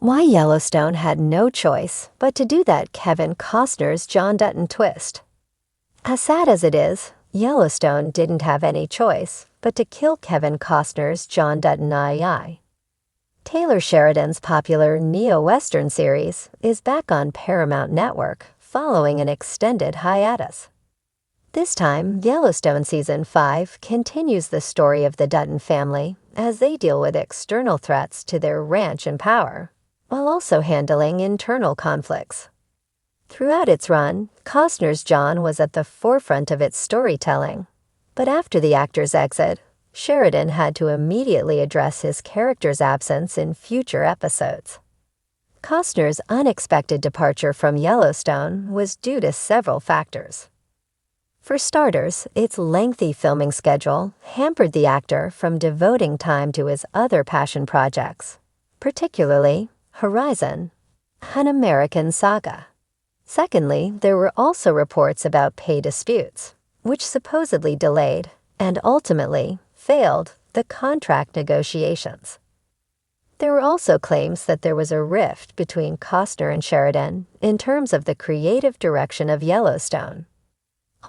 Why Yellowstone had no choice but to do that Kevin Costner's John Dutton twist. As sad as it is, Yellowstone didn't have any choice but to kill Kevin Costner's John Dutton II. Taylor Sheridan's popular neo-Western series is back on Paramount Network following an extended hiatus. This time, Yellowstone Season 5 continues the story of the Dutton family as they deal with external threats to their ranch and power, while also handling internal conflicts. Throughout its run, Costner's John was at the forefront of its storytelling, but after the actor's exit, Sheridan had to immediately address his character's absence in future episodes. Costner's unexpected departure from Yellowstone was due to several factors. For starters, its lengthy filming schedule hampered the actor from devoting time to his other passion projects, particularly Horizon, an American saga. Secondly, there were also reports about pay disputes, which supposedly delayed and ultimately failed the contract negotiations. There were also claims that there was a rift between Costner and Sheridan in terms of the creative direction of Yellowstone.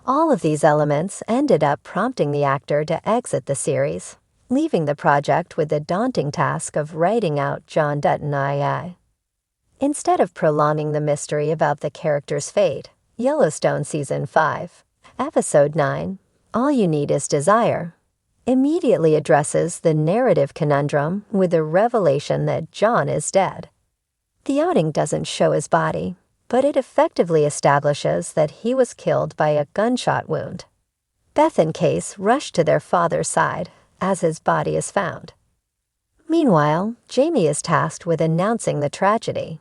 All of these elements ended up prompting the actor to exit the series, leaving the project with the daunting task of writing out John Dutton II. Instead of prolonging the mystery about the character's fate, Yellowstone Season 5, Episode 9, All You Need Is Desire, immediately addresses the narrative conundrum with the revelation that John is dead. The outing doesn't show his body, but it effectively establishes that he was killed by a gunshot wound. Beth and Case rush to their father's side as his body is found. Meanwhile, Jamie is tasked with announcing the tragedy.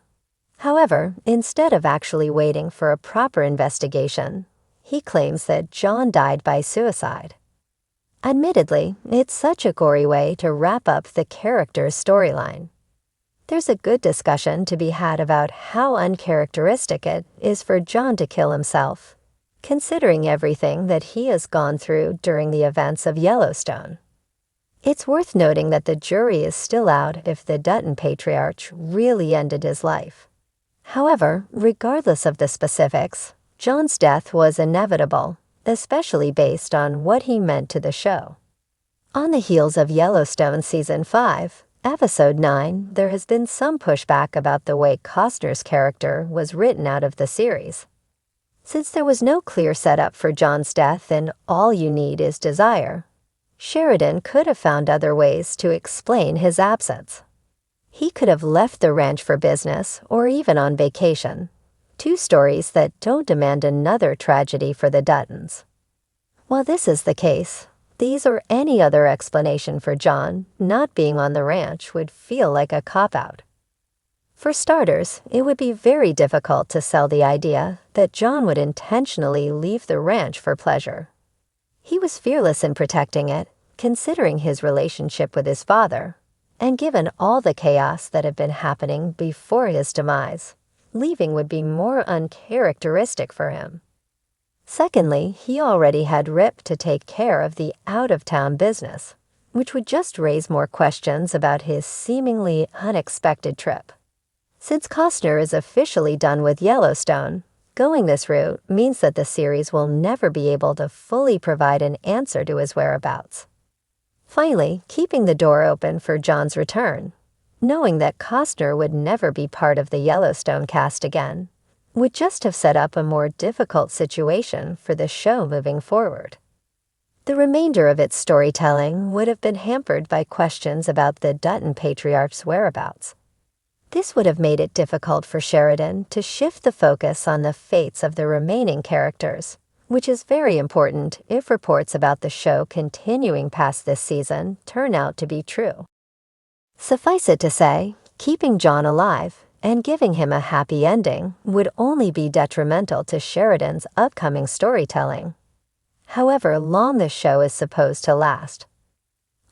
However, instead of actually waiting for a proper investigation, he claims that John died by suicide. Admittedly, it's such a gory way to wrap up the character's storyline. There's a good discussion to be had about how uncharacteristic it is for John to kill himself, considering everything that he has gone through during the events of Yellowstone. It's worth noting that the jury is still out if the Dutton patriarch really ended his life. However, regardless of the specifics, John's death was inevitable, especially based on what he meant to the show. On the heels of Yellowstone Season 5, Episode 9, there has been some pushback about the way Costner's character was written out of the series. Since there was no clear setup for John's death in All You Need Is Desire, Sheridan could have found other ways to explain his absence. He could have left the ranch for business or even on vacation, two stories that don't demand another tragedy for the Duttons. While this is the case, these or any other explanation for John not being on the ranch would feel like a cop-out. For starters, it would be very difficult to sell the idea that John would intentionally leave the ranch for pleasure. He was fearless in protecting it, considering his relationship with his father, and given all the chaos that had been happening before his demise, leaving would be more uncharacteristic for him. Secondly, he already had Rip to take care of the out-of-town business, which would just raise more questions about his seemingly unexpected trip. Since Costner is officially done with Yellowstone, going this route means that the series will never be able to fully provide an answer to his whereabouts. Finally, keeping the door open for John's return, knowing that Costner would never be part of the Yellowstone cast again, would just have set up a more difficult situation for the show moving forward. The remainder of its storytelling would have been hampered by questions about the Dutton patriarch's whereabouts. This would have made it difficult for Sheridan to shift the focus on the fates of the remaining characters, which is very important if reports about the show continuing past this season turn out to be true. Suffice it to say, keeping John alive and giving him a happy ending would only be detrimental to Sheridan's upcoming storytelling, however long the show is supposed to last.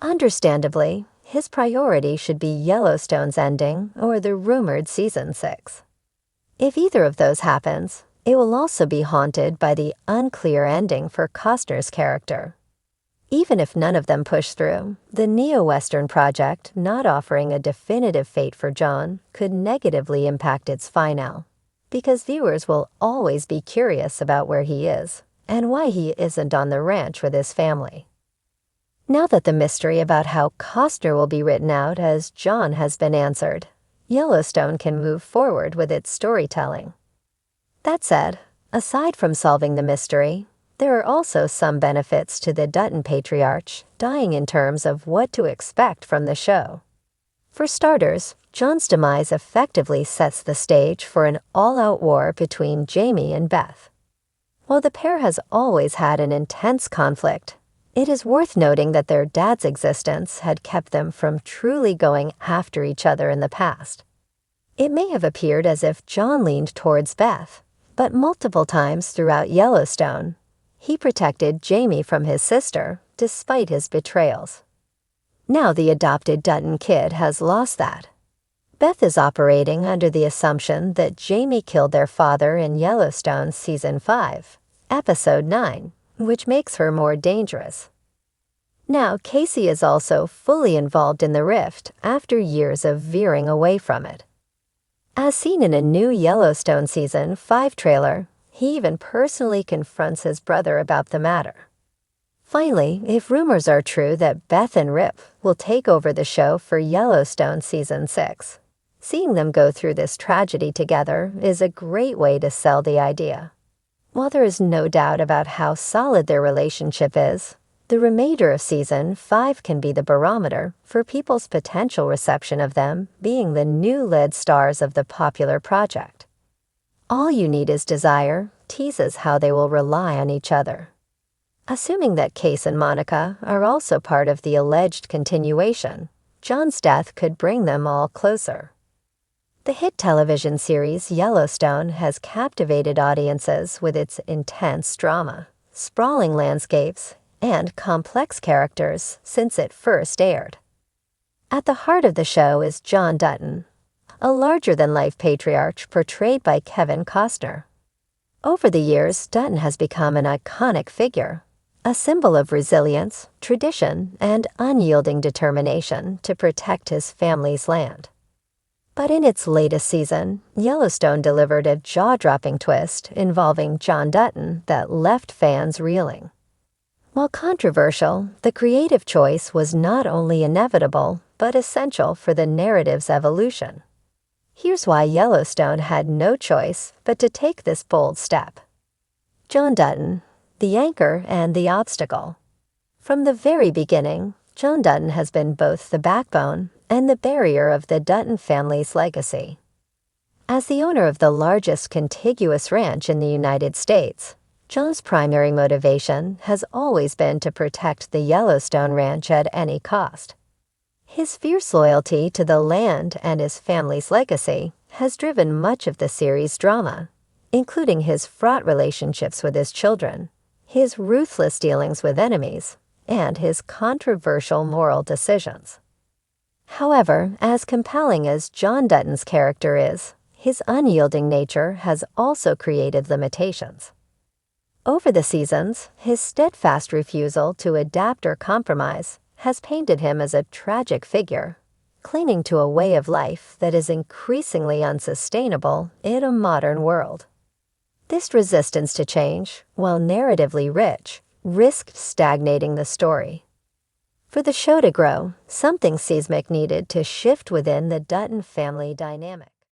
Understandably, his priority should be Yellowstone's ending or the rumored Season 6. If either of those happens, it will also be haunted by the unclear ending for Costner's character. Even if none of them push through, the Neo-Western project not offering a definitive fate for John could negatively impact its finale, because viewers will always be curious about where he is and why he isn't on the ranch with his family. Now that the mystery about how Costner will be written out as John has been answered, Yellowstone can move forward with its storytelling. That said, aside from solving the mystery, there are also some benefits to the Dutton patriarch dying in terms of what to expect from the show. For starters, John's demise effectively sets the stage for an all-out war between Jamie and Beth. While the pair has always had an intense conflict, it is worth noting that their dad's existence had kept them from truly going after each other in the past. It may have appeared as if John leaned towards Beth, but multiple times throughout Yellowstone, he protected Jamie from his sister despite his betrayals. Now the adopted Dutton kid has lost that. Beth is operating under the assumption that Jamie killed their father in Yellowstone Season 5, Episode 9, which makes her more dangerous. Now Casey is also fully involved in the rift after years of veering away from it. As seen in a new Yellowstone Season 5 trailer, he even personally confronts his brother about the matter. Finally, if rumors are true that Beth and Rip will take over the show for Yellowstone Season 6, seeing them go through this tragedy together is a great way to sell the idea. While there is no doubt about how solid their relationship is, the remainder of Season 5 can be the barometer for people's potential reception of them being the new lead stars of the popular project. All you need is desire teases how they will rely on each other. Assuming that Case and Monica are also part of the alleged continuation, John's death could bring them all closer. The hit television series Yellowstone has captivated audiences with its intense drama, sprawling landscapes, and complex characters since it first aired. At the heart of the show is John Dutton, a larger-than-life patriarch portrayed by Kevin Costner. Over the years, Dutton has become an iconic figure, a symbol of resilience, tradition, and unyielding determination to protect his family's land. But in its latest season, Yellowstone delivered a jaw-dropping twist involving John Dutton that left fans reeling. While controversial, the creative choice was not only inevitable, but essential for the narrative's evolution. Here's why Yellowstone had no choice but to take this bold step. John Dutton, the anchor and the obstacle. From the very beginning, John Dutton has been both the backbone and the barrier of the Dutton family's legacy. As the owner of the largest contiguous ranch in the United States, John's primary motivation has always been to protect the Yellowstone Ranch at any cost. His fierce loyalty to the land and his family's legacy has driven much of the series' drama, including his fraught relationships with his children, his ruthless dealings with enemies, and his controversial moral decisions. However, as compelling as John Dutton's character is, his unyielding nature has also created limitations. Over the seasons, his steadfast refusal to adapt or compromise has painted him as a tragic figure, clinging to a way of life that is increasingly unsustainable in a modern world. This resistance to change, while narratively rich, risked stagnating the story. For the show to grow, something seismic needed to shift within the Dutton family dynamic.